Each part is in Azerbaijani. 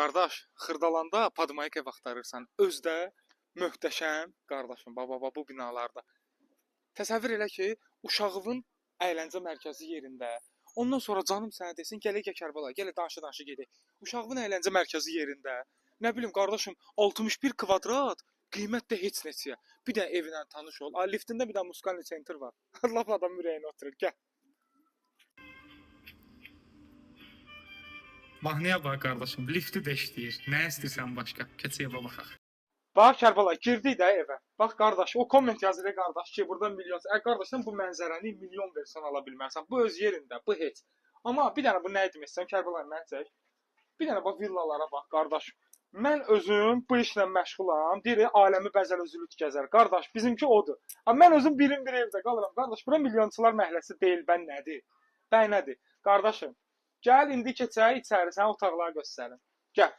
Qardaş, Xırdalanda Podmayka ev axtarırsan, özdə möhtəşəm, qardaşım, baba bu binalarda. Təsəvvür elə ki, uşağının əyləncə mərkəzi yerində. Ondan sonra canım sənə desin, gələ Kərbəla, gələ danışa-danışa gedək. Uşağının əyləncə mərkəzi yerində. Nə bilim, qardaşım, 61 kvadrat, qiymət də heç neçəyə. Bir də evinə tanış ol. Liftində bir də musiqal center var. Allah adam ürəyinə oturur. Gəl. Mahnıya bax qardaşım, lifti də işləyir. Nə istəyirsən başqa? Keçək baxaq. Bax Kərbəla, girdik də evə. Bax qardaş, o komment yazır qardaş ki, burada milyon. Qardaşım bu mənzərəni milyon versən ala bilmərsən. Bu öz yerində, bu heç. Amma bir dənə bu nə demək istəyirəm Kərbəla, mən çək. Bir dənə bax villalara bax qardaş. Mən özüm bu işlə məşğulam. Deyir, aləmi bəzəl-özülüt gəzər. Qardaş, bizimki odur. Amma mən özüm bir evdə qalıram. Qardaş, bura milyonçular məhəlləsi deyil, bən nədir? Bəy nədir? Qardaşım, gəl indi keçək içəri, sənə otaqları göstərim. Gəl.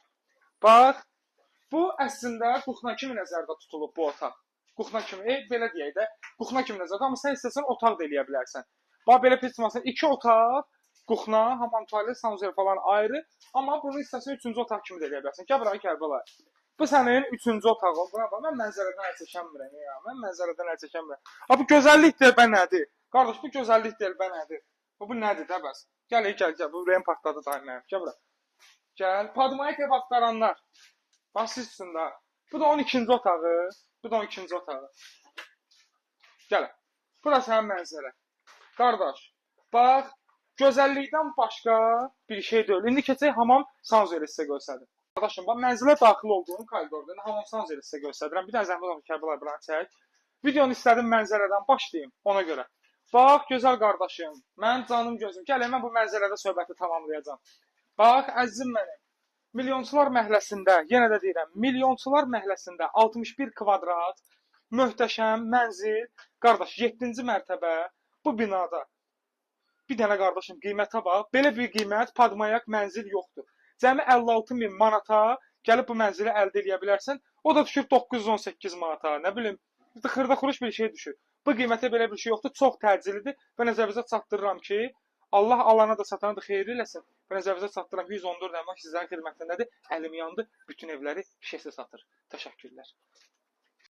Bax, bu əslində kuxna kimi nəzərdə tutulub bu otaq. Kuxna kimi, belə deyək də, kuxna kimi nəzərdə, amma sən istəsən otaq da eləyə bilərsən. Bax, belə pisməsən, 2 otaq, kuxna, hamam, tualet, sanuzel falan ayrı, amma bunu istəsən 3-cü otaq kimi də eləyə bilərsən. Gəl bura Kərbəla. Bu sənin 3-cü otağın. Buna bax, mən mənzərədən əl çəkənmirəm ya. Mən mənzərədən əl çəkənmirəm. Ha bu gözəllik deyil, bə nədir? Qardaş, bu gözəllik deyil, bə nədir? Bu nədir də bəs? Gəl, bu ürəyim partladı dayanayım. Gəl bura. Gəl, Podmayka ev axtaranlar. Bax sizsin də. Bu da 12-ci otağı. Bu da 12-ci otağı. Gəl. Bu da sənin mənzərə. Qardaş, bax, gözəllikdən başqa bir şey deyil. İndi keçək hamam sanuzeli sizə göstərim. Qardaşım, bax, mənzilə daxil olduğum koridorda hamam sanuzeli sizə göstərirəm. Bir də zəhmət olsun Kərbəla buranı çək. Videonu istədim mənzərədən başlayayım ona görə. Bax, gözəl qardaşım, mən canım gözüm. Gəl, mən bu mənzərədə söhbəti tamamlayacağam. Bax, əzizim mənim. Milyonçular məhəlləsində, yenə də deyirəm, milyonçular məhəlləsində 61 kvadrat, möhtəşəm mənzil, qardaş, 7-ci mərtəbə bu binada. Bir dənə qardaşım, qiymətə bax, belə bir qiymət, Podmayak mənzil yoxdur. Cəmi 56.000 manata gəlib bu mənzili əldə edə bilərsən, o da düşür 918 manata, nə bilim, xırda xuruş bir şey düşür. Bu qiymətə belə bir şey yoxdur, çox təcilidir və nəzərinizə çatdırıram ki, Allah alana da satana da xeyir eləsin. Və nəzərinizə çatdıram 114 əmək sizlərin xidmətindədir. Əlim yandı, bütün evləri şişəsi satır. Təşəkkürlər.